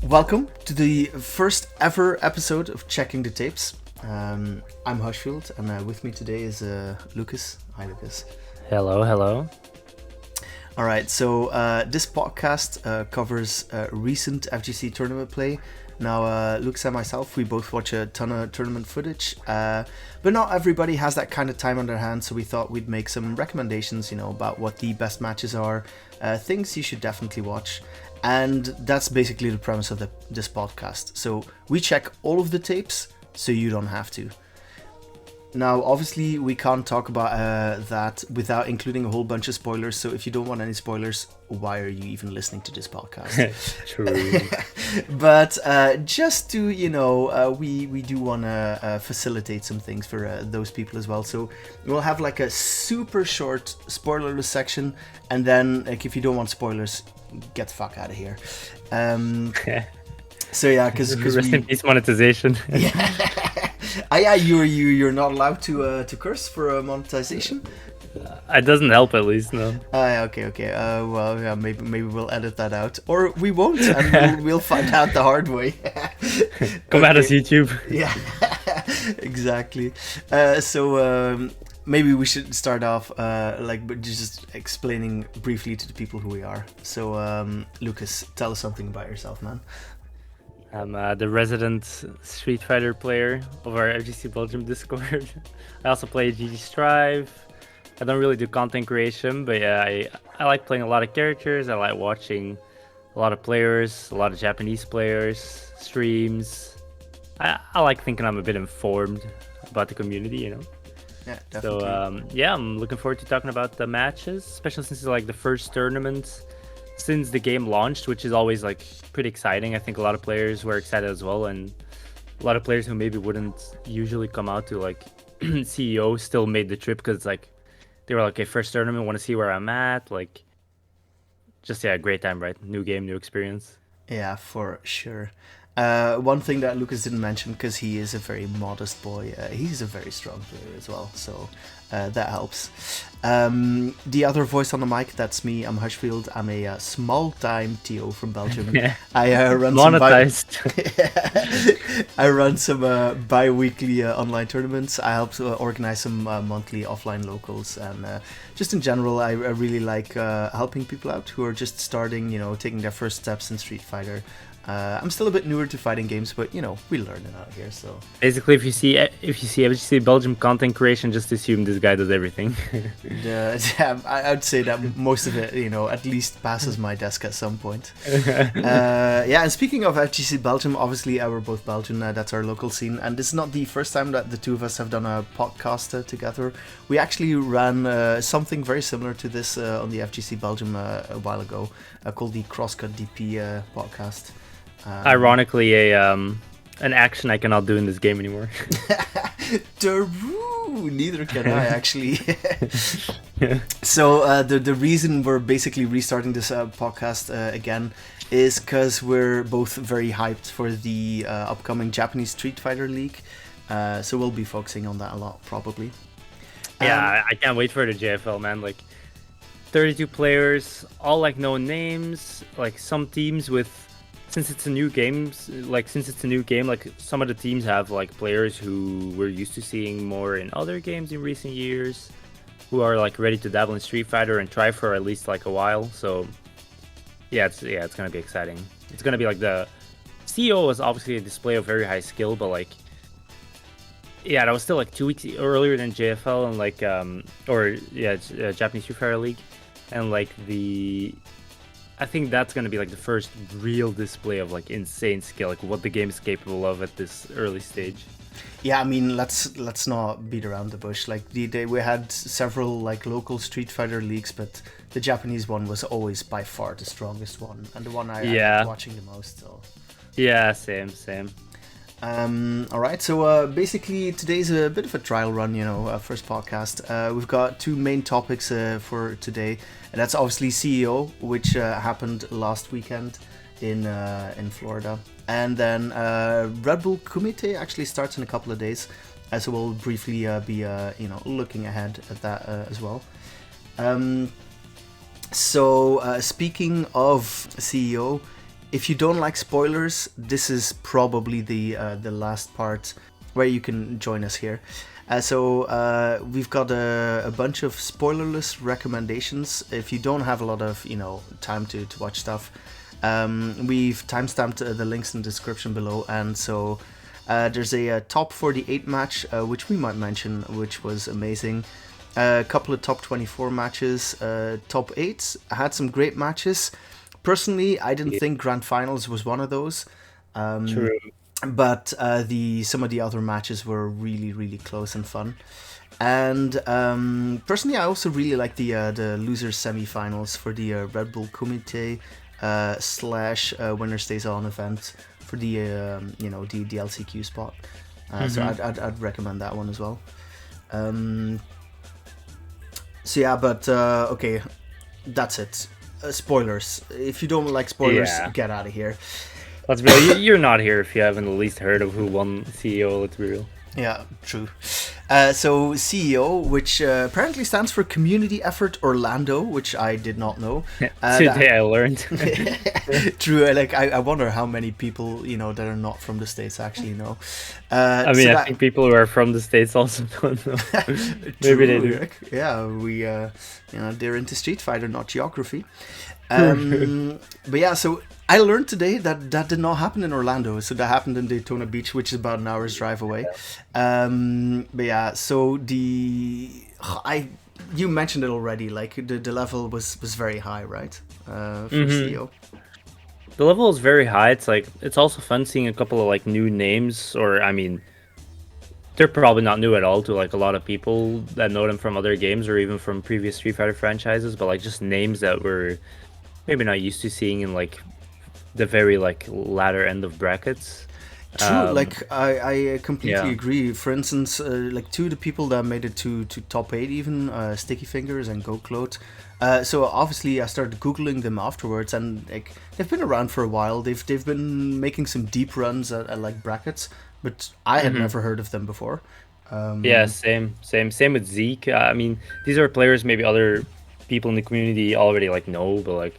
Welcome to the first ever episode of Checking the Tapes. I'm Hushfield, and with me today is Lucas. Hi, Lucas. Hello. All right, so this podcast covers recent FGC tournament play. Now, Lucas and myself, we both watch a ton of tournament footage, but not everybody has that kind of time on their hands, so we thought we'd make some recommendations, about what the best matches are, things you should definitely watch. And that's basically the premise of this podcast. So we check all of the tapes, so you don't have to. Now, obviously, we can't talk about that without including a whole bunch of spoilers. So if you don't want any spoilers, why are you even listening to this podcast? True. But just to, we do want to facilitate some things for those people as well. So we'll have like a super short spoilerless section. And then, if you don't want spoilers, get the fuck out of here. So yeah, because rest in peace monetization. Yeah, you're not allowed to curse for monetization. It doesn't help, at least, no. Okay. Well, yeah, maybe we'll edit that out, or we won't, and we'll find out the hard way. Come at us, YouTube. Yeah, exactly. So maybe we should start off but just explaining briefly to the people who we are. So Lucas, tell us something about yourself, man. I'm the resident Street Fighter player of our FGC Belgium Discord. I also play GG Strive. I don't really do content creation, but yeah, I like playing a lot of characters. I like watching a lot of players, a lot of Japanese players, streams. I like thinking I'm a bit informed about the community, Yeah, definitely. So I'm looking forward to talking about the matches, especially since it's like the first tournament since the game launched, which is always like pretty exciting. I think a lot of players were excited as well, and a lot of players who maybe wouldn't usually come out to like CEO still made the trip because like they were like, okay, first tournament, want to see where I'm at. Like, just great time, right? New game, new experience. Yeah, for sure. One thing that Lucas didn't mention, because he is a very modest boy, he's a very strong player as well, so that helps. The other voice on the mic, that's me. I'm Hushfield. I'm a small-time TO from Belgium. Yeah. I run monetized. I run some bi-weekly online tournaments. I help organize some monthly offline locals, and just in general, I really like helping people out who are just starting, taking their first steps in Street Fighter. I'm still a bit newer to fighting games, but we learn it out here. So basically, if you see FGC Belgium content creation, just assume this guy does everything. I'd say that most of it, at least passes my desk at some point. And speaking of FGC Belgium, obviously we're both Belgian. That's our local scene, and this is not the first time that the two of us have done a podcast together. We actually ran something very similar to this on the FGC Belgium a while ago, called the Crosscut DP podcast. Ironically, an action I cannot do in this game anymore. Neither can I, actually. So the reason we're basically restarting this podcast again is because we're both very hyped for the upcoming Japanese Street Fighter League. So we'll be focusing on that a lot, probably. Yeah, I can't wait for the JFL, man. Like 32 players, all like known names, like some teams with. Since it's a new game, like some of the teams have like players who we're used to seeing more in other games in recent years, who are like ready to dabble in Street Fighter and try for at least like a while. So it's gonna be exciting. It's gonna be like the CEO was obviously a display of very high skill, but like that was still like 2 weeks earlier than JFL and Japanese Street Fighter League, and like I think that's going to be like the first real display of like insane skill, like what the game is capable of at this early stage. Yeah, I mean, let's not beat around the bush. Like we had several like local Street Fighter leagues, but the Japanese one was always by far the strongest one, and the one I was watching the most. So. Yeah, same. All right, so basically today's a bit of a trial run, first podcast. We've got two main topics for today, and that's obviously CEO, which happened last weekend in Florida, and then Red Bull Kumite actually starts in a couple of days, so we'll briefly be looking ahead at that as well. So speaking of CEO, if you don't like spoilers, this is probably the last part where you can join us here. So we've got a bunch of spoilerless recommendations. If you don't have a lot of time to watch stuff, we've timestamped the links in the description below, and so there's a top 48 match which we might mention, which was amazing. A couple of top 24 matches, top 8 had some great matches. Personally, I didn't think Grand Finals was one of those. True. But some of the other matches were really, really close and fun. And personally, I also really like the losers semi-finals for the Red Bull Kumite / winner stays on event for the the LCQ spot. So I'd recommend that one as well. So yeah, but okay, that's it. Spoilers. If you don't like spoilers, get out of here. Let's be real, you're not here if you haven't at least heard of who won CEO, let's be real. Yeah, true. So CEO, which apparently stands for Community Effort Orlando, which I did not know. Today I learned. True. I wonder how many people that are not from the States actually know. I think people who are from the States also don't know. Maybe they do. Yeah, we they're into Street Fighter, not geography. But yeah, so I learned today that did not happen in Orlando. So that happened in Daytona Beach, which is about an hour's drive away. But yeah, so you mentioned it already. Like the level was very high, right? For CEO. The level is very high. It's also fun seeing a couple of new names, or they're probably not new at all to a lot of people that know them from other games or even from previous Street Fighter franchises, but just names that we're maybe not used to seeing in the very latter end of brackets. True, I completely agree. For instance, two of the people that made it to top 8 even, Sticky Fingers and GoCloat. So obviously I started Googling them afterwards, and they've been around for a while. They've been making some deep runs at brackets, but I had never heard of them before. Yeah, same with Zeke. These are players maybe other people in the community already know, but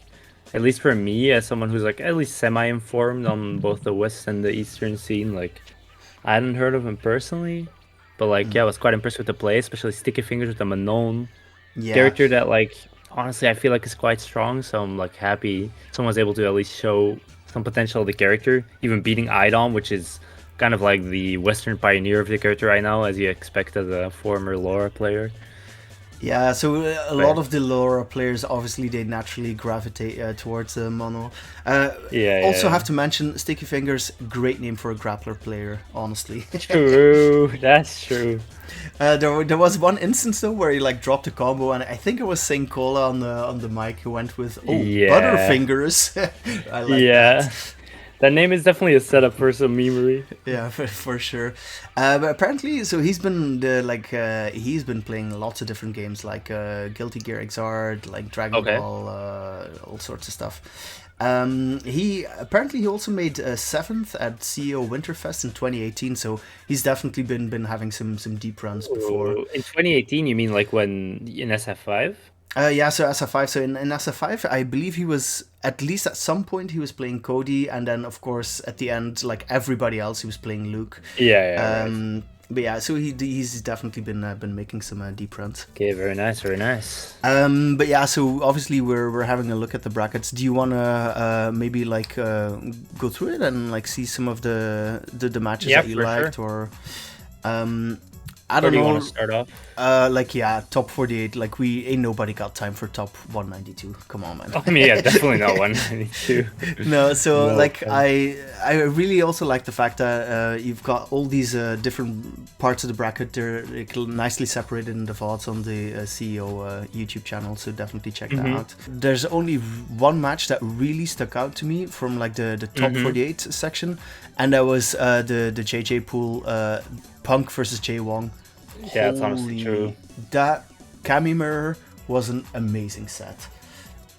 at least for me, as someone who's at least semi-informed on both the West and the Eastern scene, I hadn't heard of him personally, but I was quite impressed with the play, especially Sticky Fingers with a Manon character that honestly I feel is quite strong. So I'm happy someone was able to at least show some potential of the character, even beating Idom, which is kind of the Western pioneer of the character right now, as you expect as a former Laura player. Yeah, so a lot of the Laura players, obviously, they naturally gravitate towards the Mono. Also have to mention Sticky Fingers, great name for a grappler player, honestly. True, that's true. There was one instance though where he dropped a combo, and I think it was Saint Cola on the mic who went with Butterfingers. I like that. That name is definitely a setup for some memery. Yeah, for sure. But apparently, so he's been he's been playing lots of different games Guilty Gear Xrd, Dragon Ball, all sorts of stuff. He also made 7th at CEO Winterfest in 2018. So he's definitely been having some deep runs before. In 2018, you mean when in SF5? Yeah, so SF5. So in SF5, I believe he was, at least at some point, he was playing Cody, and then of course at the end, everybody else, he was playing Luke. Right. But yeah, so he's definitely been making some deep runs. Okay, very nice, very nice. But yeah, so obviously we're having a look at the brackets. Do you wanna maybe go through it and see some of the matches that you liked, sure. Or I don't know. Do you want to start off? Top 48. Ain't nobody got time for top 192. Come on, man. Definitely not 192. No, so I really also like the fact that you've got all these different parts of the bracket. They're nicely separated in the VODs on the CEO YouTube channel, so definitely check that out. There's only one match that really stuck out to me from the top 48 section, and that was the JJ pool, Punk versus Jay Wong. Yeah, it's honestly true. That Kami Mirror was an amazing set.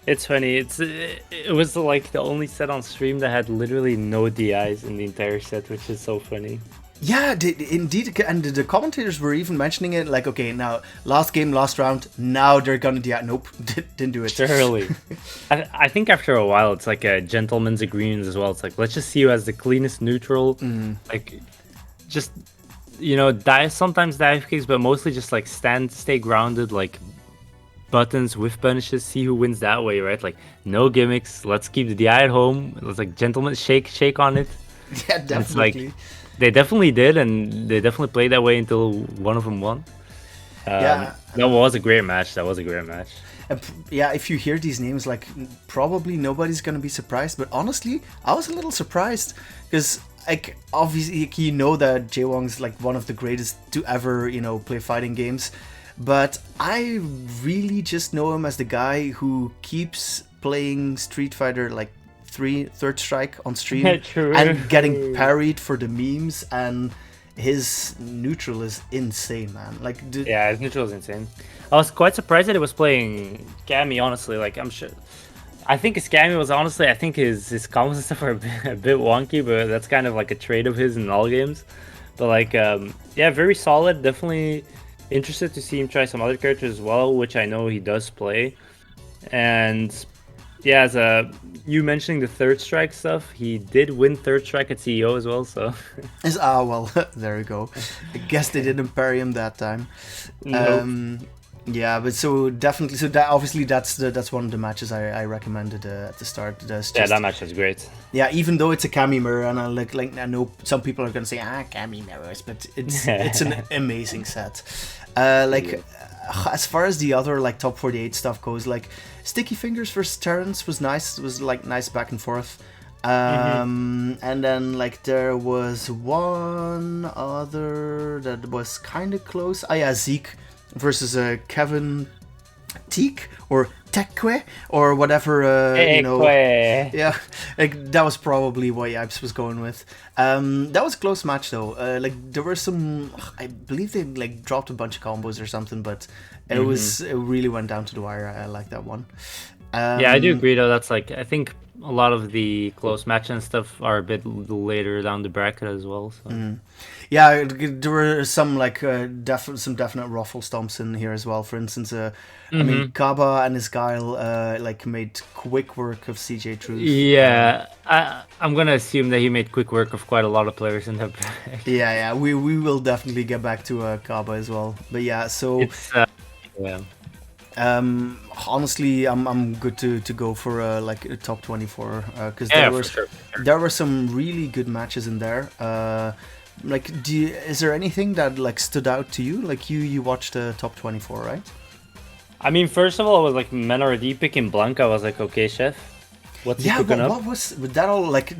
It's funny. It was the only set on stream that had literally no DIs in the entire set, which is so funny. Yeah, indeed, and the commentators were even mentioning it. Like, okay, now last game, last round. Now they're gonna do. Nope, didn't do it. Surely. I think after a while, it's like a gentleman's agreement as well. It's like, let's just see you as the cleanest neutral. Like, just, sometimes dive kicks, but mostly just like stay grounded, like buttons with punishes, see who wins that way, right? Like, no gimmicks. Let's keep the DI at home. Let's like gentleman shake on it. Yeah, And it's like, definitely. they definitely did, and they definitely played that way until one of them won. Yeah. That was a great match. Yeah, if you hear these names, like, probably nobody's gonna be surprised. But honestly, I was a little surprised because, like, obviously, like, that Jaewong's like one of the greatest to ever, play fighting games. But I really just know him as the guy who keeps playing Street Fighter like third strike on stream True. and getting parried for the memes, and his neutral is insane, man. Like, Yeah, his neutral is insane. I was quite surprised that he was playing Cammy, honestly. Like, I think his Cammy was honestly, I think his combos and stuff are a bit wonky, but that's kind of like a trait of his in all games. But like, yeah, very solid. Definitely interested to see him try some other characters as well, which I know he does play. And yeah, as you mentioning the third strike stuff, he did win third strike at CEO as well. So well, there we go. I guess they didn't parry him that time. Nope. Yeah, but so definitely, so that obviously that's one of the matches I recommended at the start. Yeah, that match was great. Yeah, even though it's a Cammy mirror, and I know some people are gonna say Cammy mirrors, but it's an amazing set. As far as the other like top 48 stuff goes, like Sticky Fingers versus Terrence was nice. It was like nice back and forth. And then like there was one other that was kind of close. Oh yeah, Zeke versus Kevin Teak or Tekwe or whatever, yeah, like that was probably what Yipes was going with. That was a close match though. Like there were some, I believe they like dropped a bunch of combos or something, but it really went down to the wire. I like that one. Yeah, I do agree though. That's like, I think a lot of the close matches and stuff are a bit later down the bracket as well. So. Yeah, there were some like some definite ruffle stomps in here as well. For instance, I mean, Kaba and his Guile like made quick work of CJ Truth. Yeah, I'm gonna assume that he made quick work of quite a lot of players in that bracket. Yeah, we will definitely get back to Kaba as well. But yeah, so yeah. Honestly, I'm good to go for like a top 24 because Sure. There were some really good matches in there. Like, is there anything that like stood out to you? Like you watched the top 24, right? I mean, first of all, it was like Menardi picking Blanca. I was like, okay, chef, what's he cooking up? What was that all like?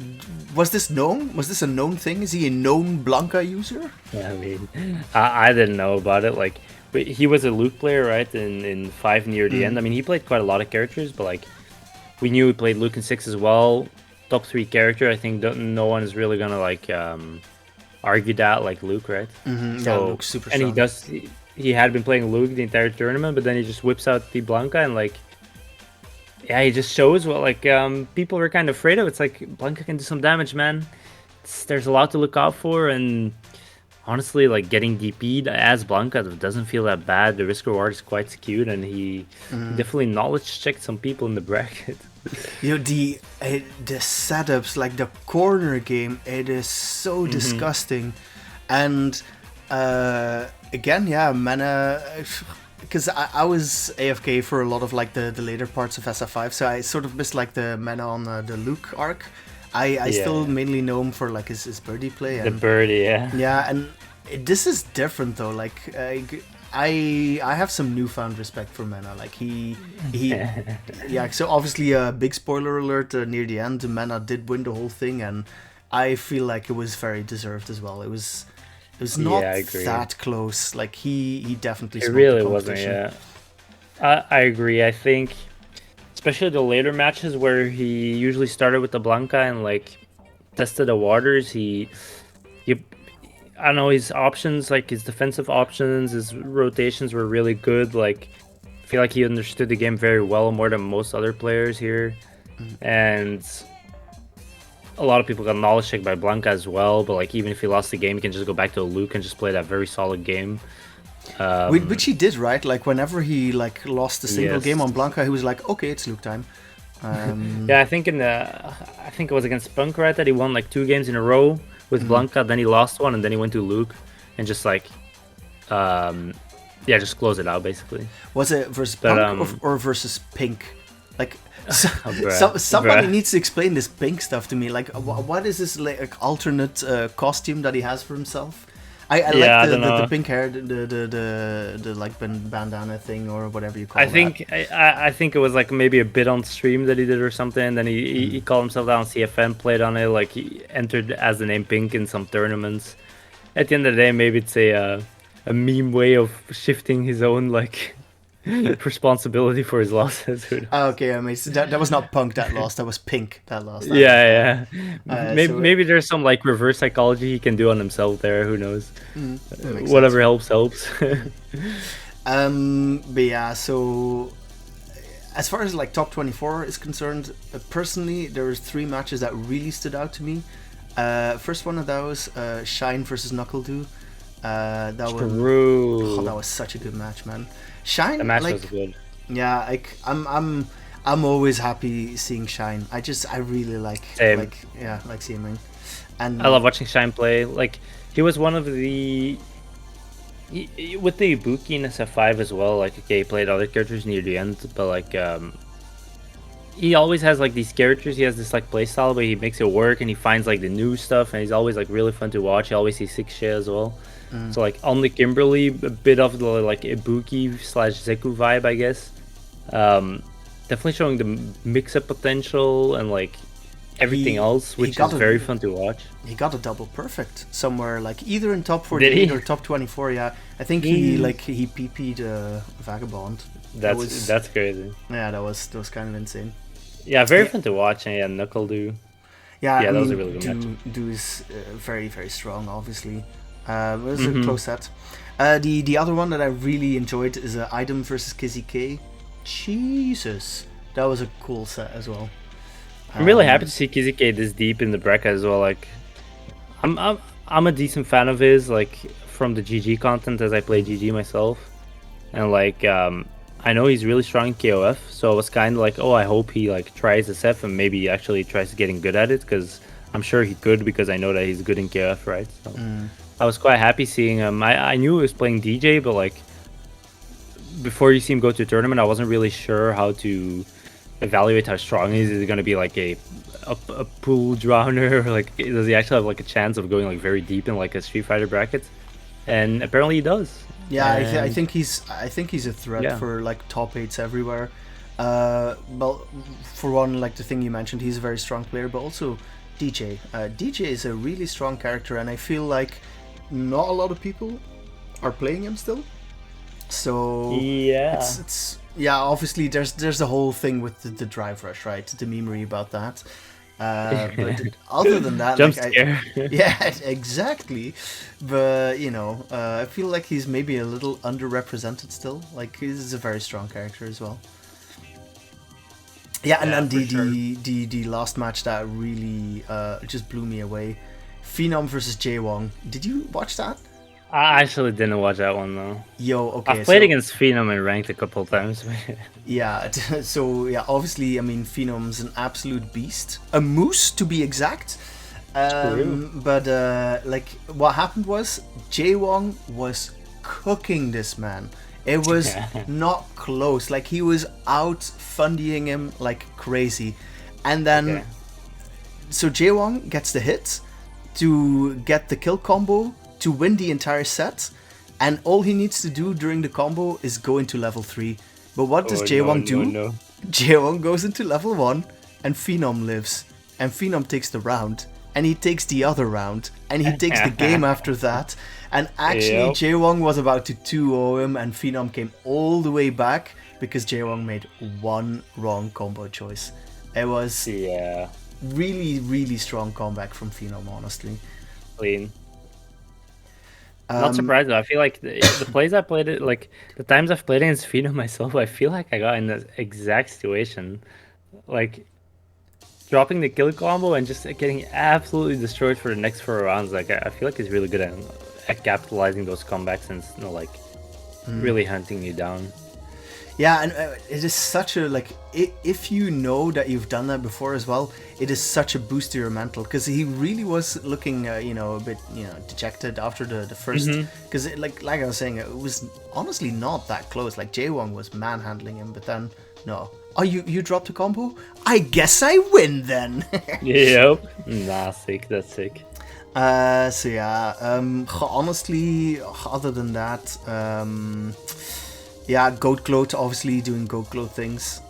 Was this known? Was this a known thing? Is he a known Blanca user? Yeah, I mean, I didn't know about it. Like, he was a Luke player, right? In 5 near the end. I mean, he played quite a lot of characters, but like, we knew he played Luke in 6 as well. Top 3 character. I think no one is really gonna like argue that, like Luke, right? So, yeah, Luke's super strong. And he had been playing Luke the entire tournament, but then he just whips out the Blanca and like, yeah, he just shows what like people were kind of afraid of. It's like Blanca can do some damage, man. There's a lot to look out for, and honestly, like getting DP'd as Blanca doesn't feel that bad. The risk reward is quite skewed, and he definitely knowledge checked some people in the bracket. The setups, like the corner game, it is so disgusting. And again, yeah, mana, because I was AFK for a lot of like the later parts of SF5, so I sort of missed like the mana on the Luke arc. I still mainly know him for like his birdie play. The birdie, yeah. Yeah, and this is different though. Like I have some newfound respect for Mena. Like he yeah. So obviously a big spoiler alert near the end. Mena did win the whole thing, and I feel like it was very deserved as well. It was not that close. Like he definitely. It really wasn't. Yeah, I agree. I think, especially the later matches where he usually started with the Blanca and like tested the waters. I don't know, his options, like his defensive options, his rotations were really good. Like, I feel like he understood the game very well, more than most other players here. And a lot of people got knowledge checked by Blanca as well. But like even if he lost the game, he can just go back to Luke and just play that very solid game. Which he did, right? Like whenever he like lost a single Yes. game on Blanca, he was like, okay, it's Luke time. Yeah, I think I think it was against Punk, right, that he won like 2 games in a row with Blanca. Then he lost one, and then he went to Luke and just like, yeah, just close it out basically. Was it versus But, Punk or versus Pink? Like, bruh. somebody Bruh. needs to explain this Pink stuff to me. Like, what is this like alternate costume that he has for himself? I Yeah, I like don't the know. pink hair, the like bandana thing or whatever you call I that. think I think it was like maybe a bit on stream that he did or something. And then he called himself down CFM, played on it, like he entered as the name Pink in some tournaments. At the end of the day, maybe it's a meme way of shifting his own like responsibility for his losses. Who knows? Okay, I mean, so that was not Punk that lost. That was Pink that lost. Yeah. Maybe so- maybe there's some like reverse psychology he can do on himself there. Who knows? that makes Whatever helps. But yeah, so as far as like top 24 is concerned, personally, there was 3 matches that really stood out to me. First one of those, Shine versus Knuckle-Doo. That was True. that was such a good match, man. Shine, The match like, was good. yeah, like I'm always happy seeing Shine. I really like Same. like seeing him. And I love watching Shine play. Like he was one of the with the Ibuki in SF5 as well. Like okay, he played other characters near the end, but like he always has like these characters. He has this like play style where he makes it work and he finds like the new stuff, and he's always like really fun to watch. He always sees 6 share as well. So like on the Kimberly, a bit of the like Ibuki / Zeku vibe, I guess. Definitely showing the mix-up potential and like everything else, which got is a- very fun to watch. he got a double perfect somewhere, like either in top Did he? 48 or top 24. Yeah, I think he PP'd Vagabond. That's crazy. Yeah, that was kind of insane. Yeah, very fun to watch. And yeah, Knuckle-Doo. Yeah, Yeah, I that was mean, a really good match. Do is very very strong, obviously. It was Mm-hmm. a close set. The other one that I really enjoyed is Item versus Kizzy K. Jesus, that was a cool set as well. I'm really happy to see Kizuke this deep in the bracket as well. Like, I'm a decent fan of his, like from the GG content as I play GG myself, and like I know he's really strong in KOF, so I was kind of like, oh, I hope he like tries SF and maybe actually tries getting good at it, because I'm sure he could, because I know that he's good in KOF, right? So I was quite happy seeing him. I knew he was playing DJ, but like before you see him go to a tournament, I wasn't really sure how to evaluate how strong he is. Is he going to be like a pool drowner, or like does he actually have like a chance of going like very deep in like a Street Fighter bracket? And apparently he does. Yeah, I And- think he's a threat Yeah. for like top 8s everywhere. Well, for one, like the thing you mentioned, he's a very strong player, but also DJ. DJ is a really strong character, and I feel like not a lot of people are playing him still. So Yeah. it's yeah. Obviously, there's the whole thing with the drive rush, right? The memery about that. But other than that, Jump like, scare. yeah, exactly. But you know, I feel like he's maybe a little underrepresented still. Like he's a very strong character as well. Yeah, and Yeah, then for sure. the last match that really just blew me away, Phenom versus Jaewong. Did you watch that? I actually didn't watch that one though. Yo, okay. I've played so, against Phenom and ranked a couple times. Yeah, so yeah, obviously, I mean, Phenom's an absolute beast, a moose to be exact. But like, what happened was Jaewong was cooking this man. It was not close. Like he was out fundying him like crazy, and then Okay. so Jaewong gets the hit to get the kill combo to win the entire set, and all he needs to do during the combo is go into level 3. But what does Jaewong do? No. Jaewong goes into level 1 and Phenom lives. And Phenom takes the round. And he takes the other round. And he takes the game after that. And actually Yep. Jaewong was about to 2-0 him, and Phenom came all the way back because Jaewong made one wrong combo choice. It was Yeah. really, really strong comeback from Phenom, honestly. Clean. Not surprised though. I feel like the plays I played it, like the times I've played against Phenom myself, I feel like I got in the exact situation. Like dropping the kill combo and just getting absolutely destroyed for the next 4 rounds. Like I feel like he's really good at capitalizing those comebacks and like really hunting you down. Yeah, and it is such a, like, if you know that you've done that before as well, it is such a boost to your mental, because he really was looking, a bit, dejected after the first, because like I was saying, it was honestly not that close. Like Jaewon was manhandling him, but then no. Oh, you dropped a combo? I guess I win then. Yep. Nah, sick. That's sick. So yeah, honestly, other than that, yeah, Goat Gloat, obviously doing Goat Gloat things.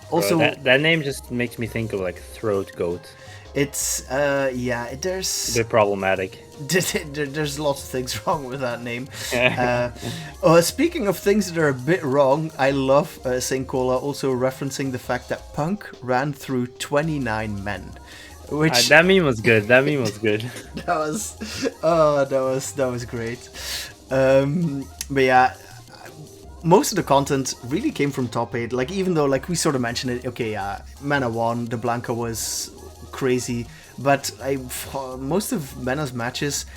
Also, bro, that name just makes me think of like Throat Goat. It's there's a bit problematic. There's lots of things wrong with that name. Speaking of things that are a bit wrong, I love Saint Cola also referencing the fact that Punk ran through 29 men. Which that meme was good. That meme was good. that was great. But yeah, most of the content really came from top 8. Like, even though, like, we sort of mentioned it, okay, yeah, Mana won, the Blanca was crazy, but most of Mana's matches,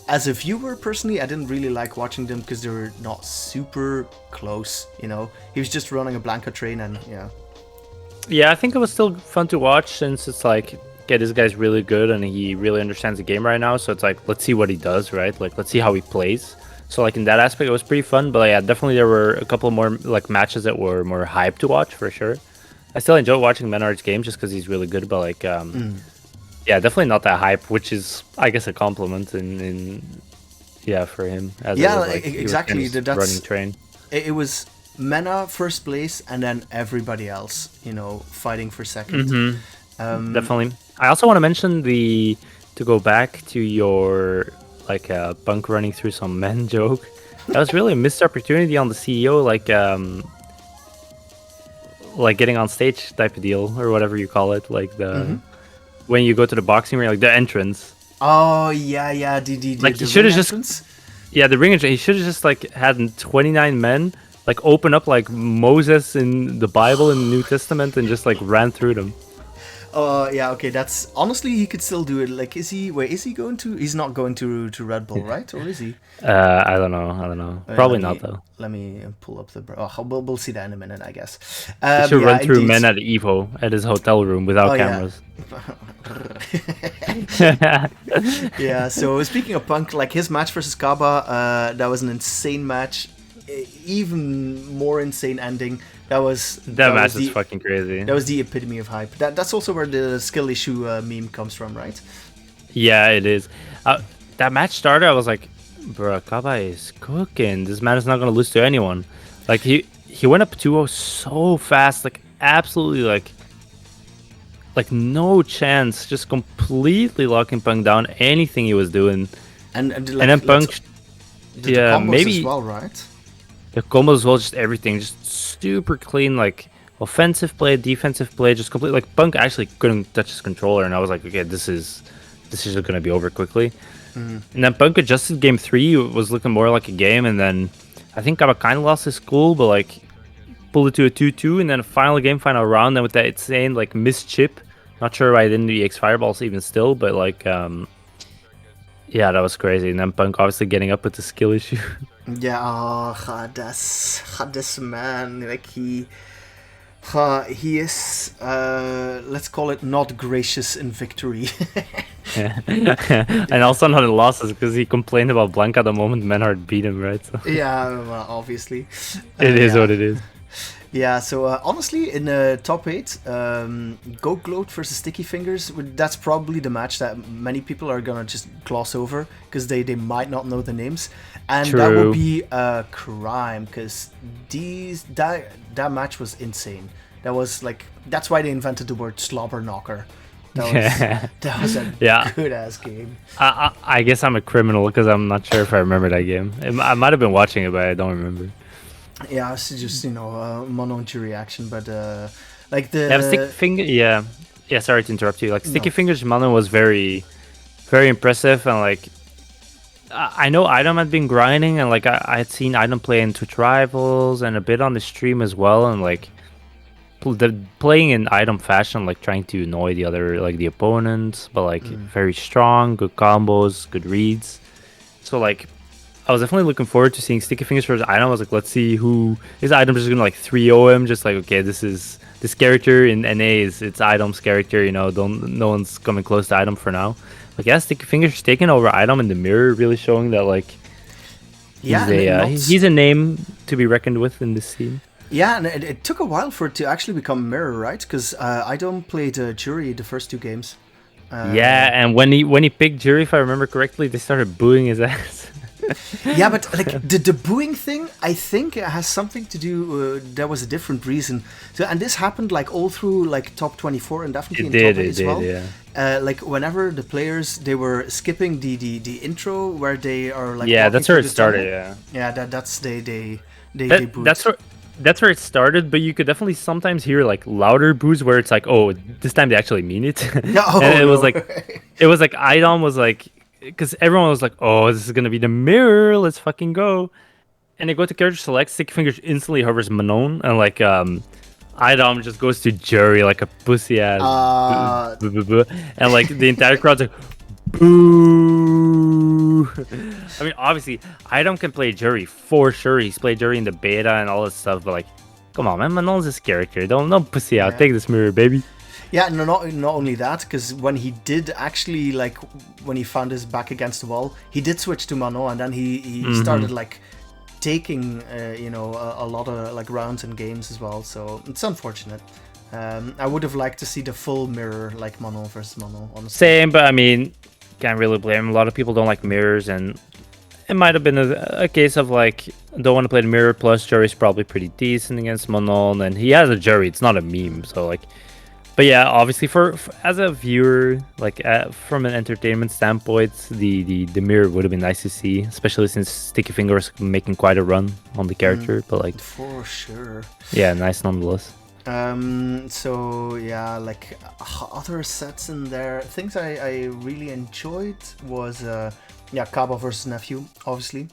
as a viewer personally, I didn't really like watching them because they were not super close, He was just running a Blanca train and, Yeah, I think it was still fun to watch since it's like, okay, this guy's really good and he really understands the game right now, so it's like, let's see what he does, right? Like, let's see how he plays. So like in that aspect, it was pretty fun. But yeah, definitely there were a couple more like matches that were more hype to watch for sure. I still enjoy watching Menard's game just because he's really good. But like, yeah, definitely not that hype, which is I guess a compliment in for him. As exactly. That's running train. It was Mena first place and then everybody else, fighting for second. Definitely. I also want to mention to go back to your like Punk running through some men joke. That was really a missed opportunity on the CEO, like getting on stage type of deal or whatever you call it, like the when you go to the boxing ring, like the entrance. Oh yeah, like he should have just the ring entrance. He should have just like had 29 men like open up like Moses in the Bible in the New Testament and just like ran through them. Yeah, okay, that's honestly he could still do it. Like, is he going to? He's not going to Red Bull, right? Or is he? I don't know. Probably not though. Let me pull up the. We'll see that in a minute, I guess. He should run through men at Evo at his hotel room without cameras. Yeah. So speaking of Punk, like his match versus Kaba, that was an insane match. Even more insane ending. That match is fucking crazy. That was the epitome of hype. That's also where the skill issue meme comes from, right? Yeah, it is. That match started, I was like, bro, Kaba is cooking. This man is not gonna lose to anyone. Like he went up 2-0 so fast, like absolutely like no chance, just completely locking Punk down. Anything he was doing, and then Punk, maybe as well, right? The combos as well, just everything, just super clean, like offensive play, defensive play, just complete. Like Punk actually couldn't touch his controller, and I was like, okay, this is gonna be over quickly. And then Punk adjusted game 3, it was looking more like a game, and then I think Kaba kind of lost his cool, but like pulled it to a 2-2, and then final round, then with that insane like missed chip. Not sure why I didn't do EX Fireballs even still, but like yeah, that was crazy. And then Punk obviously getting up with the skill issue. Yeah, this man, like he is, let's call it not gracious in victory. And also not in losses, because he complained about Blanca the moment Menhard beat him, right? So. Yeah, well, obviously. It is what it is. Yeah, so honestly, in top 8, Goat Gloat versus Sticky Fingers, that's probably the match that many people are gonna just gloss over because they might not know the names, and True. That would be a crime because that match was insane. That was like, that's why they invented the word slobber knocker. That was a good ass game. I guess I'm a criminal because I'm not sure if I remember that game. I might have been watching it, but I don't remember. Yeah, it's just mono reaction, but like the Sticky Finger. Yeah. Sorry to interrupt you. Like Sticky Fingers mono was very, very impressive, and like I know Idom had been grinding, and like I had seen Idom play in Twitch Rivals and a bit on the stream as well, and like playing in item fashion, like trying to annoy the opponents, but like very strong, good combos, good reads. So like, I was definitely looking forward to seeing Sticky Fingers versus Item. I was like, let's see who his item just gonna like 3-0 him. Just like, okay, this character in NA it's Item's character. You know, no one's coming close to Item for now. Like, yeah, Sticky Fingers taking over Item in the mirror, really showing that like he's a name to be reckoned with in this scene. Yeah, and it took a while for it to actually become mirror, right? Because Item played Jury the first 2 games. Yeah, and when he picked Jury, if I remember correctly, they started booing his ass. Yeah, but like the booing thing, I think it has something to do. There was a different reason. So, and this happened like all through like top 24 and definitely in top 8 as well. Yeah. Like whenever the players they were skipping the intro where they are like that's where it started. That's they booed. That's where it started, but you could definitely sometimes hear like louder boos where it's like, oh, this time they actually mean it. And it was like Idom was like, because everyone was like, oh, this is gonna be the mirror, let's fucking go. And they go to character select, Sticky Fingers instantly hovers Manon, and like Idom just goes to Jury like a pussy ass. And like the entire crowd's like, boo. I mean, obviously, Idom can play Jury for sure. He's played Jury in the beta and all this stuff, but like, come on, man, Manon's this character. Don't pussy out. Take this mirror, baby. Yeah, no, not only that, because when he did actually, like, when he found his back against the wall, he did switch to Manon, and then he started, like, taking, a lot of, like, rounds and games as well, so it's unfortunate. I would have liked to see the full mirror, like, Manon versus Manon, honestly. Same, but, I mean, can't really blame him. A lot of people don't like mirrors, and it might have been a case of, like, don't want to play the mirror, plus Jury's probably pretty decent against Manon, and he has a Jury, it's not a meme, so, like... But yeah, obviously, for as a viewer, like from an entertainment standpoint, the mirror would have been nice to see, especially since Sticky Fingers making quite a run on the character. But like, for sure, yeah, nice nonetheless. So yeah, like other sets in there, things I really enjoyed was Kaba versus Nephew, obviously.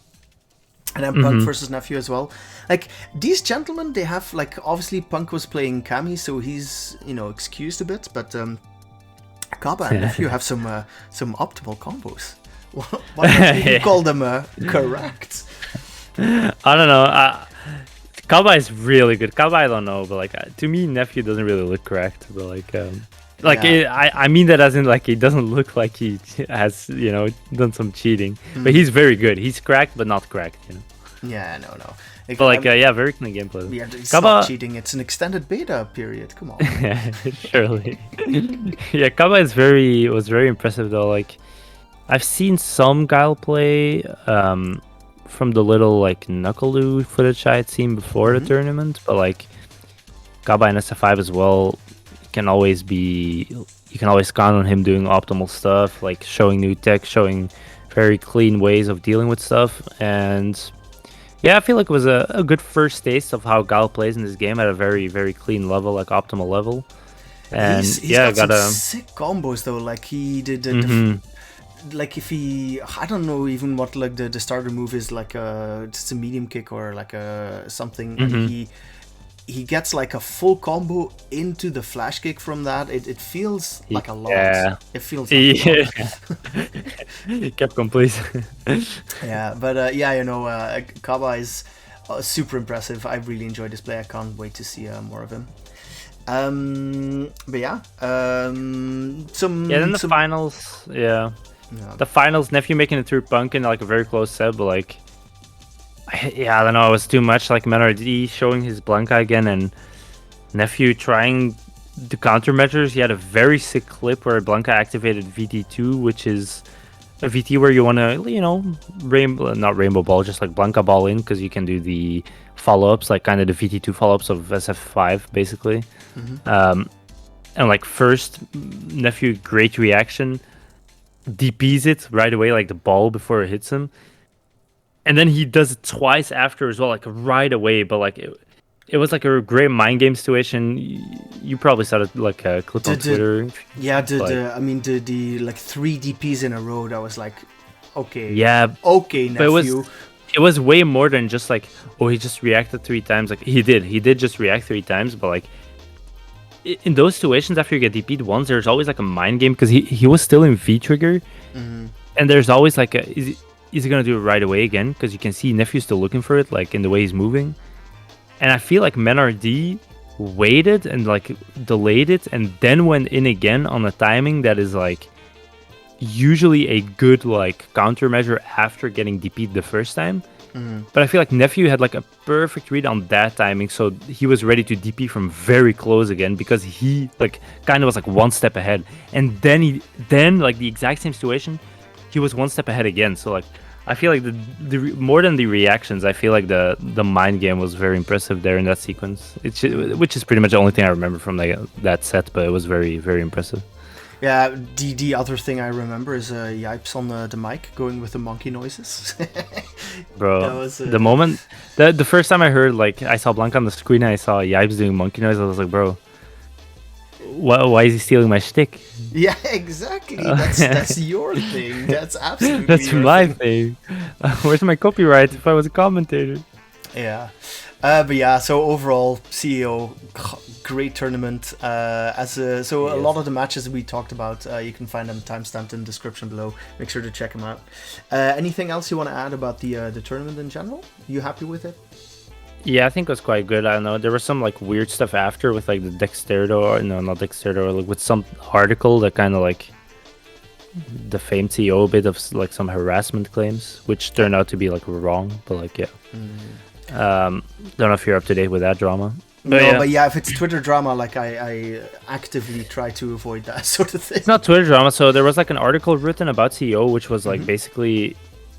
And then Punk versus Nephew as well. Like, these gentlemen, they have, like, obviously Punk was playing Kami, so he's, excused a bit, but Kaba and Nephew have some optimal combos. What do you call them correct? I don't know. Kaba is really good. Kaba, I don't know, but, like, to me, Nephew doesn't really look correct, but, like... I mean that as in like he doesn't look like he has done some cheating, but he's very good. He's cracked but not cracked, Yeah, no. But like very clean gameplay. Yeah, it's Kaba... not cheating. It's an extended beta period. Come on. Yeah, surely. Yeah, Kaba was very impressive though. Like I've seen some Guile play from the little like Knuckaloo footage I had seen before the tournament, but like Kaba in SF5 as well. You can always count on him doing optimal stuff, like showing new tech, showing very clean ways of dealing with stuff, and yeah, I feel like it was a good first taste of how Guile plays in this game at a very, very clean level, like optimal level. And he's got some sick combos though. Like he did, like if he, I don't know even what like the starter move is, like just a medium kick or like a something. He gets like a full combo into the flash kick from that. It feels like a lot. Yeah. It feels like a lot. Capcom, please. Yeah, but Kaba is super impressive. I really enjoyed this play. I can't wait to see more of him. But yeah, then the finals. Yeah, the finals. Nephew making it through Punk in like a very close set, but like. Yeah, I don't know, it was too much, like Menardi showing his Blanca again, and Nephew trying the countermeasures. He had a very sick clip where Blanca activated VT2, which is a VT where you want to, not rainbow ball, just like Blanca ball in, because you can do the follow-ups, like kind of the VT2 follow-ups of SF5, basically. And like first, Nephew, great reaction, DPs it right away, like the ball before it hits him. And then he does it twice after as well, like right away. But like it was like a great mind game situation. You probably saw it like a clip on Twitter. Yeah, the like 3 DPs in a row. That was like, okay. Yeah. Okay, Nephew. But it was way more than just like, oh, he just reacted 3 times. Like he did just react 3 times. But like in those situations after you get DP'd once, there's always like a mind game because he was still in V trigger, and there's always like is he gonna do it right away again? Because you can see Nephew's still looking for it, like in the way he's moving, and I feel like Menardi waited and like delayed it and then went in again on a timing that is like usually a good like countermeasure after getting DP'd the first time. But I feel like Nephew had like a perfect read on that timing, so he was ready to DP from very close again because he like kind of was like one step ahead, and then like the exact same situation, he was one step ahead again. So like I feel like the more than the reactions, I feel like the mind game was very impressive there in that sequence, which is pretty much the only thing I remember from like that set, but it was very very impressive. Yeah, the other thing I remember is Yipes on the mic going with the monkey noises. Bro, That was, the moment the first time I heard like I saw Blanc on the screen and I saw Yipes doing monkey noise, I was like, bro, why is he stealing my shtick? Yeah, exactly. That's your thing. That's absolutely That's your my thing. Where's my copyright if I was a commentator? Yeah. But yeah, so overall, CEO, great tournament. A lot of the matches we talked about, you can find them timestamped in the description below. Make sure to check them out. Anything else you want to add about the tournament in general? You happy with it? Yeah, I think it was quite good. I don't know. There was some like weird stuff after with like the Dexterdo, or no, not Dexterdo, like with some article that kind of like defamed CEO a bit of like some harassment claims, which turned out to be like wrong. But like, yeah. Don't know if you're up to date with that drama. But if it's Twitter drama, like I actively try to avoid that sort of thing. It's not Twitter drama. So there was like an article written about CEO, which was like basically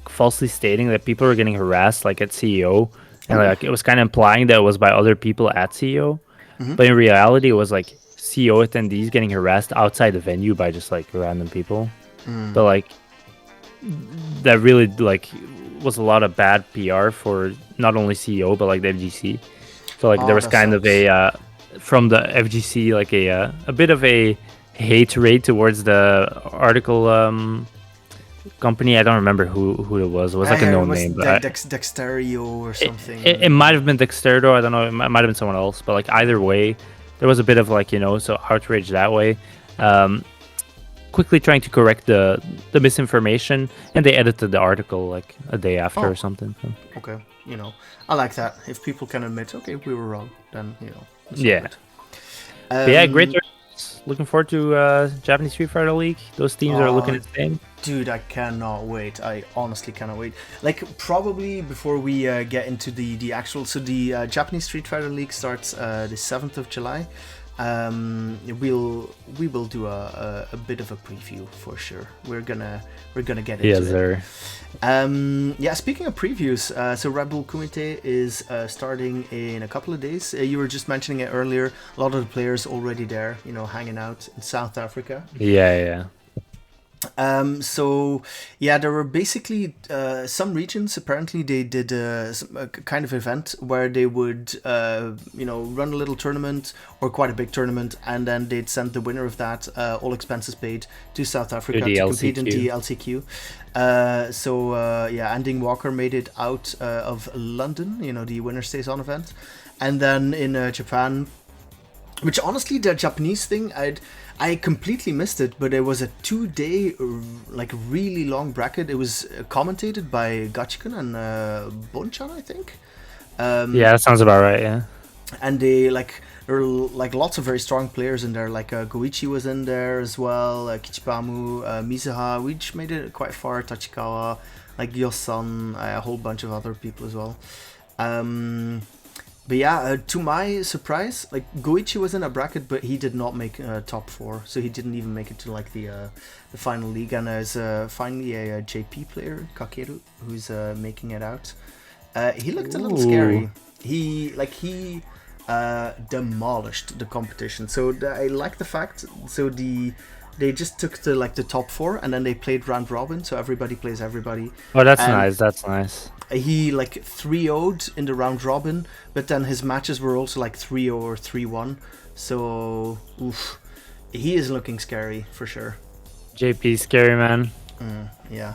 falsely stating that people were getting harassed like at CEO, and like it was kind of implying that it was by other people at CEO, but in reality it was like CEO attendees getting harassed outside the venue by just like random people. But like that really like was a lot of bad PR for not only CEO but like the FGC. So like there was kind of a from the FGC like a bit of a hate raid towards the article company. I don't remember who it was. It was like a known name. Dexterio or something. It might have been Dexterdo. I don't know. It might have been someone else. But like either way, there was a bit of like so outrage that way. Quickly trying to correct the misinformation, and they edited the article like a day after or something. So. Okay, I like that. If people can admit, okay, we were wrong, then yeah. Yeah, great. Looking forward to Japanese Street Fighter League. Those teams are looking insane. Dude, I cannot wait. I honestly cannot wait. Like, probably before we get into the actual... So the Japanese Street Fighter League starts the 7th of July. We will do a bit of a preview for sure. We're gonna get into it. Sir. Speaking of previews, so Red Bull Kumite is starting in a couple of days. You were just mentioning it earlier. A lot of the players already there, hanging out in South Africa. Yeah. There were basically some regions. Apparently, they did a kind of event where they would, run a little tournament or quite a big tournament, and then they'd send the winner of that, all expenses paid, to South Africa to compete in the LCQ. Anding Walker made it out of London. The winner stays on event, and then in Japan, which honestly, the Japanese thing, I completely missed it, but it was a 2-day, like, really long bracket. It was commentated by Gachikun and Bonchan, I think. Yeah, that sounds about right, yeah. And there were like lots of very strong players in there. Like Goichi was in there as well, Kichibamu, Mizuha, which made it quite far, Tachikawa, like Yosan, a whole bunch of other people as well. But yeah, to my surprise, like Goichi was in a bracket, but he did not make top 4, so he didn't even make it to like the final league. And there's finally a JP player, Kakeru, who's making it out. He looked a little scary. He demolished the competition. So I like the fact. So they just took the top 4, and then they played round robin, so everybody plays everybody. Oh, that's nice. That's nice. He 3-0'd in the round robin, but then his matches were also 3-0 or 3-1. So, he is looking scary for sure. JP, scary man. Yeah.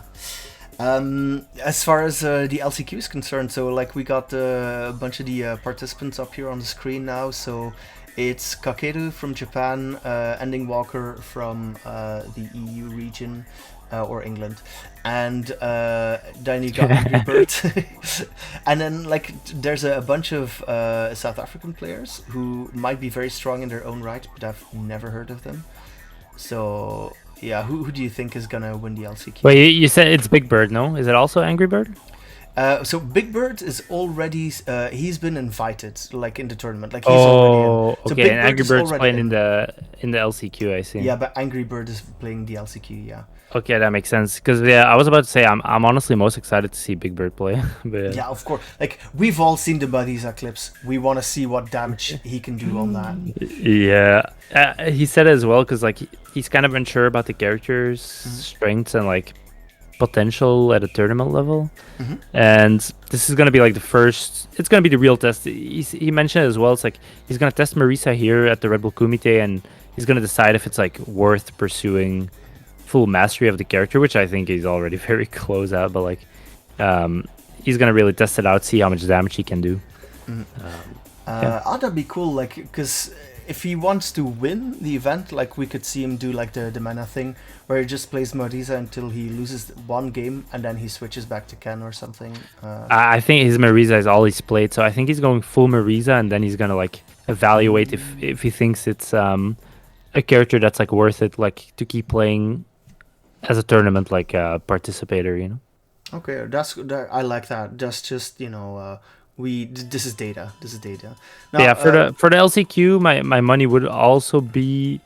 As far as the LCQ is concerned, so like we got a bunch of the participants up here on the screen now. So it's Kakeru from Japan, Ending Walker from the EU region or England, and then you got Angry Bird, and then like there's a bunch of South African players who might be very strong in their own right, but I've never heard of them. So yeah, who do you think is gonna win the LCQ? Wait, you said it's Big Bird, no? Is it also Angry Bird? So Big Bird is already he's been invited like in the tournament, like he's already in. So okay. Big And Bird Angry is Bird's already playing in the LCQ, I see. Yeah, but Angry Bird is playing the LCQ. Yeah. Okay, that makes sense. Because yeah, I was about to say I'm honestly most excited to see Big Bird play. But Yeah, of course. Like we've all seen the Badiza clips. We want to see what damage he can do on that. yeah, he said it as well because like he's kind of unsure about the character's strengths and like potential at a tournament level. And this is gonna be like the first. It's gonna be the real test. He mentioned it as well. It's like he's gonna test Marisa here at the Red Bull Kumite, and he's gonna decide if it's like worth pursuing full mastery of the character, which I think he's already very close at. But like, he's gonna really test it out, see how much damage he can do. That'd be cool. Like, because if he wants to win the event, like we could see him do like the mana thing, where he just plays Marisa until he loses one game and then he switches back to Ken or something. I think his Marisa is all he's played, so I think he's going full Marisa, and then he's gonna like evaluate if he thinks it's a character that's like worth it, like to keep playing as a tournament like participator, you know. Okay, I like that. Just you know, this is data. This is data. Now, Yeah, for the LCQ, my money would also be,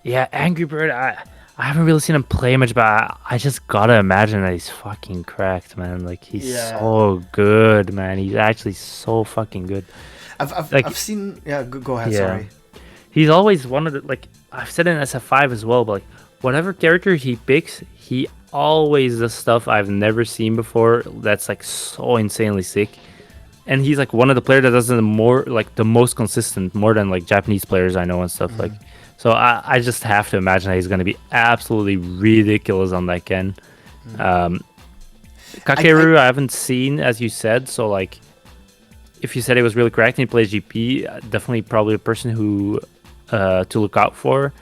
yeah, Angry Bird. I haven't really seen him play much, but I just gotta imagine that he's fucking cracked, man. Like he's so good, man. He's actually so fucking good. I've seen. Yeah, go ahead. Yeah. Sorry. He's always one of the, like I've said in SF5 as well, but like whatever character he picks, he always does stuff I've never seen before. That's like so insanely sick. And he's like one of the players that does the most consistent, more than like Japanese players I know and stuff like. So I just have to imagine that he's going to be absolutely ridiculous on that Ken. Kakeru I haven't seen, as you said, so like if you said he was really cracked and he plays GP, definitely probably a person who to look out for.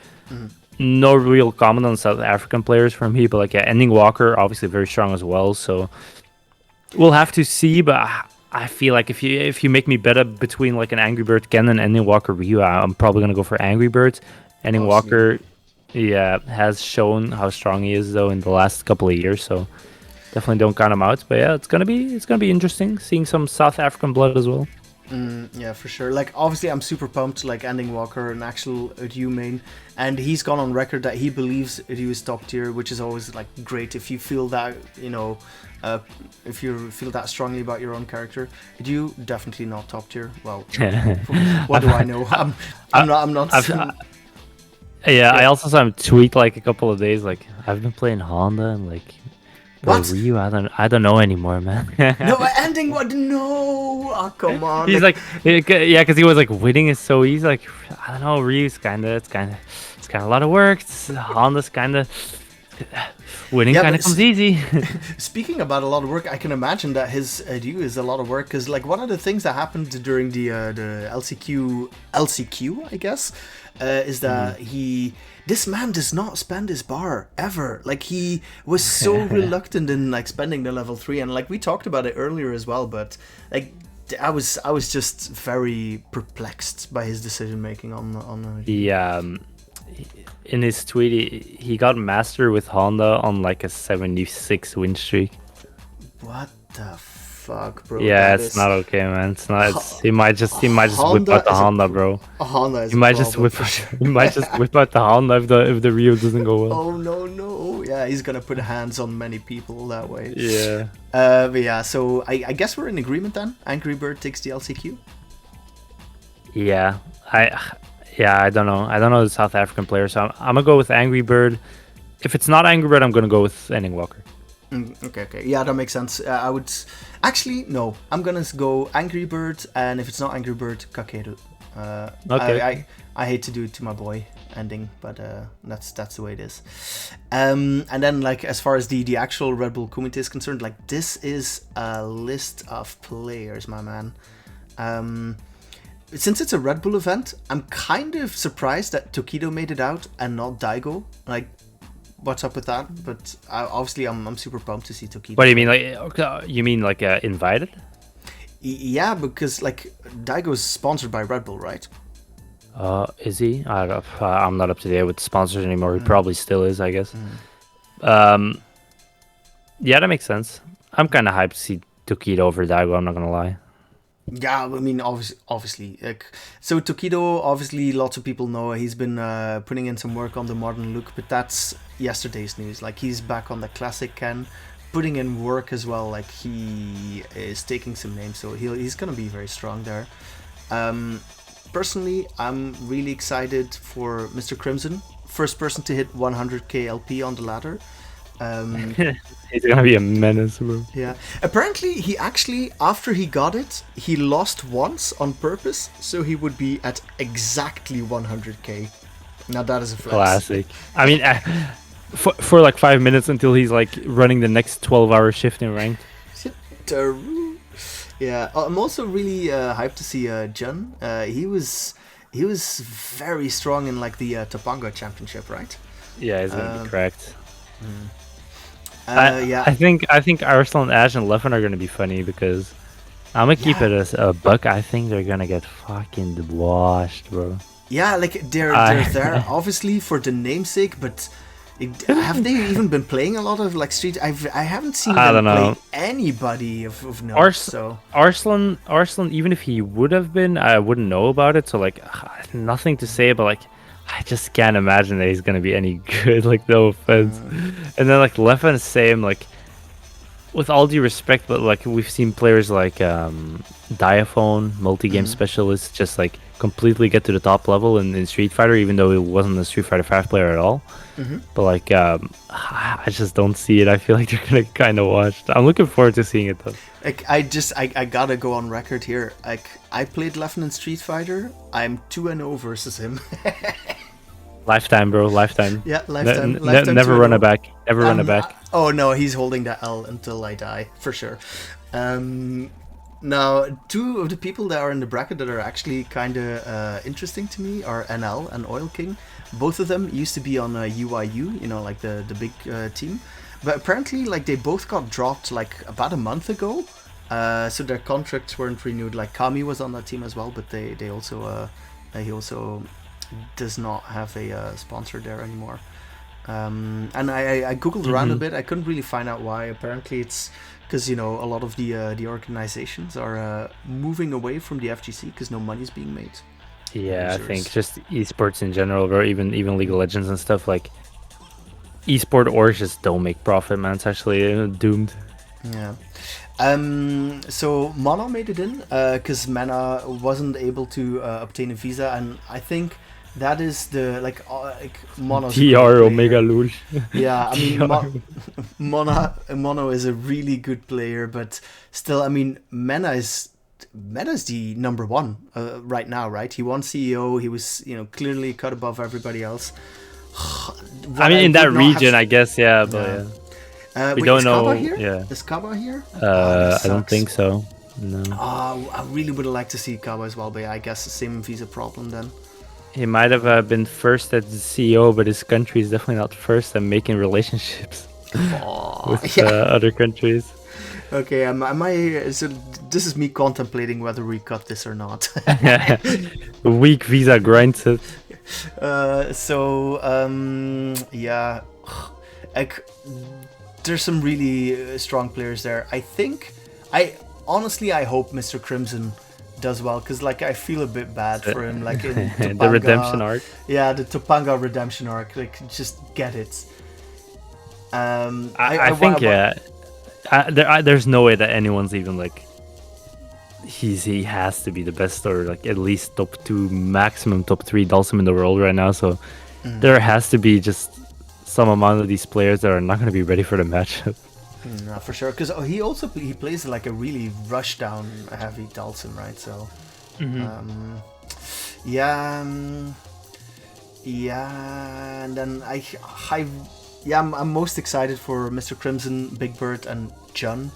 No real comment on South African players from me, but like Ending Walker obviously very strong as well. So we'll have to see, but I feel like if you make me bet between like an Angry Bird Ken and Ending Walker Ryu, I'm probably gonna go for Angry Bird. Ending Walker, yeah, has shown how strong he is though in the last couple of years, so definitely don't count him out. But yeah, it's gonna be interesting seeing some South African blood as well. Yeah, for sure. Like, obviously, I'm super pumped. Like, Ending Walker, an actual Ryu main, and he's gone on record that he believes Ryu is top tier, which is always like great if you feel that, you know, if you feel that strongly about your own character. Ryu definitely not top tier. Well, what do I know? I'm not. Yeah, I also saw him tweet like a couple of days like I've been playing Honda and like. Bro, What? Ryu, I don't know anymore, man. No, Ending what? No, oh, come on. He's like, yeah, because he was like winning is so easy. Like, I don't know, Ryu's kind of a lot of work. Honda's kind of winning kind of comes easy. Speaking about a lot of work, I can imagine that his Ryu is a lot of work because like one of the things that happened during the LCQ, I guess, is that this man does not spend his bar ever. Like he was so reluctant in like spending the level 3, and like we talked about it earlier as well. But like I was just very perplexed by his decision making on. Yeah, in his tweet, he got master with Honda on like a 76 win streak. What the fuck, bro? Yeah, it's not okay, man. It's not. He might just whip out the Honda, bro. Honda is. He might just whip out the Honda if the Ryu doesn't go well. Oh no! Yeah, he's gonna put hands on many people that way. Yeah. But yeah, so I guess we're in agreement then. Angry Bird takes the LCQ. Yeah, I don't know. I don't know the South African player, so I'm gonna go with Angry Bird. If it's not Angry Bird, I'm gonna go with Ending Walker. Okay. Yeah, that makes sense. I would actually no. I'm gonna go Angry Bird, and if it's not Angry Bird, Kakeru. Okay. I hate to do it to my boy ending, but that's the way it is. And then like as far as the actual Red Bull Kumite is concerned, like this is a list of players, my man. Since it's a Red Bull event, I'm kind of surprised that Tokido made it out and not Daigo. Like, what's up with that? But obviously, I'm super pumped to see Tokido. What do you mean? Like, you mean like invited? Yeah, because like Daigo is sponsored by Red Bull, right? Is he? I'm not up to date with sponsors anymore. He probably still is, I guess. Yeah, that makes sense. I'm kind of hyped to see Tokido over Daigo. I'm not gonna lie. Yeah, I mean, obviously, like, so Tokido, obviously, lots of people know he's been putting in some work on the modern look, but that's yesterday's news. Like, he's back on the classic Ken, putting in work as well. Like, he is taking some names, so he's gonna be very strong there. Personally, I'm really excited for Mr. Crimson, first person to hit 100k LP on the ladder. He's gonna be a menace, bro. Yeah. Apparently, he actually, after he got it, he lost once on purpose, so he would be at exactly 100k. Now that is a flex. Classic. I mean, for like 5 minutes until he's like running the next 12-hour shift in ranked. Yeah. I'm also really hyped to see Jun. He was very strong in like the Topanga Championship, right? Yeah, he's gonna be cracked. Yeah. I think Arslan, Ash, and Leffen are gonna be funny because I'm gonna keep it as a buck. I think they're gonna get fucking washed, bro. Yeah, like they're there obviously for the namesake, but have they even been playing a lot of like Street? I haven't seen them play anybody of note. Arslan, even if he would have been, I wouldn't know about it. So like, nothing to say, but like, I just can't imagine that he's gonna be any good. Like, no offense. And then like Leffen, same. Like, with all due respect, but like we've seen players like Diaphone, multi-game specialist, just like completely get to the top level in Street Fighter, even though he wasn't a Street Fighter 5 player at all. But like, I just don't see it. I feel like they're gonna kind of washed. I'm looking forward to seeing it though. Like, I gotta go on record here. Like, I played Leffen in Street Fighter. I'm 2-0 versus him. Lifetime, bro. Lifetime. Yeah, lifetime. Never run it back. Never run it back. Oh no, he's holding that L until I die, for sure. Now, two of the people that are in the bracket that are actually kind of interesting to me are NL and Oil King. Both of them used to be on UIU, you know, like the big team. But apparently, like, they both got dropped like about a month ago. So their contracts weren't renewed. Like, Kami was on that team as well, but he also does not have a sponsor there anymore. And I googled around a bit. I couldn't really find out why. Apparently it's because, you know, a lot of the organizations are moving away from the FGC because no money's being made. Yeah, I think just esports in general, or even League of Legends and stuff, like esport orgs just don't make profit, man. It's actually doomed. Yeah. So Mono made it in because Mana wasn't able to obtain a visa, and I think that is the like Mono's TR Omega Lul. Yeah, I mean Mono is a really good player, but still, I mean Mena's the number one right now, right? He won CEO. He was, you know, clearly cut above everybody else. I mean, in that region, I guess, yeah, but we don't know. Here? Yeah, is Kaba here? I don't think so. No. I really would have liked to see Kaba as well, but yeah, I guess the same visa problem then. He might have been first at the CEO, but his country is definitely not first at making relationships with other countries. Okay, so this is me contemplating whether we cut this or not. Weak visa grinds it. Yeah, like there's some really strong players there. I honestly hope Mr. Crimson does well, because like I feel a bit bad for him, like in Topanga, the redemption arc. Yeah, the Topanga redemption arc. Like, just get it. I think there's no way that anyone's even like he has to be the best, or like at least top 2, maximum top 3 Dhalsim in the world right now. So there has to be just some amount of these players that are not going to be ready for the matchup. No, for sure, because he plays like a really rush down heavy Dhalsim, right? So Yeah, yeah, and then I'm most excited for Mr. Crimson, Big Bird, and Jun.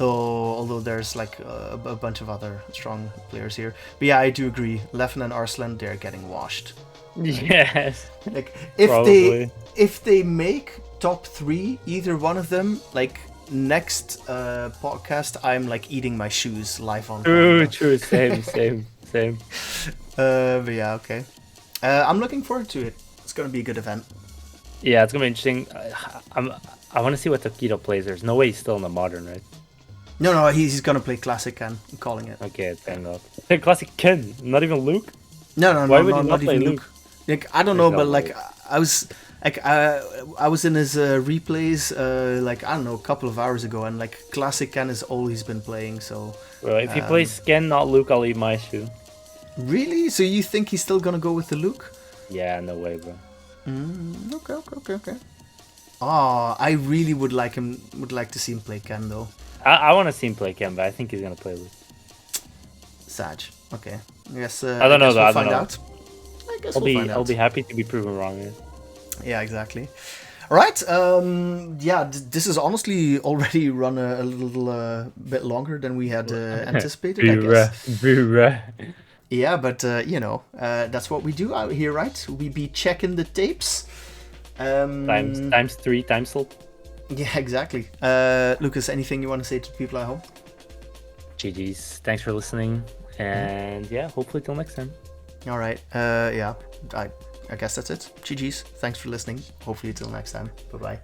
Although there's like a bunch of other strong players here. But yeah, I do agree. Leffen and Arslan, they're getting washed. Yes. Like Probably. if they make top 3, either one of them, like next podcast, I'm like eating my shoes live on camera. True. Same. But yeah, okay. I'm looking forward to it. It's gonna be a good event. Yeah, it's gonna be interesting. I want to see what Takedo plays. There's no way he's still in the modern, right? No, he's gonna play classic Ken. I'm calling it. Okay, thank God. Hey, classic Ken, not even Luke. No, Why would he not not play even Luke? Like I don't know, but like I was in his replays like I don't know, a couple of hours ago, and like classic Ken is all he's been playing. So Bro, if he plays Ken, not Luke, I'll eat my shoe. really, so you think he's still gonna go with the Luke? Yeah, no way, bro. Okay. Oh, I really would like to see him play Ken though. I want to see him play Ken, but I think he's gonna play Luke. Sag. Okay. Yes. I don't know though. We'll I don't find know. out. I guess we'll find out. I'll be happy to be proven wrong. Yeah. Yeah, exactly. All right. Yeah, this has honestly already run a little bit longer than we had anticipated, I guess. Yeah, but that's what we do out here, right? We be checking the tapes. Times 3 time slot. Yeah, exactly. Lucas, anything you want to say to people at home? GG's. Thanks for listening, and yeah, hopefully till next time. All right. Yeah, I guess that's it. GG's. Thanks for listening. Hopefully till next time. Bye-bye.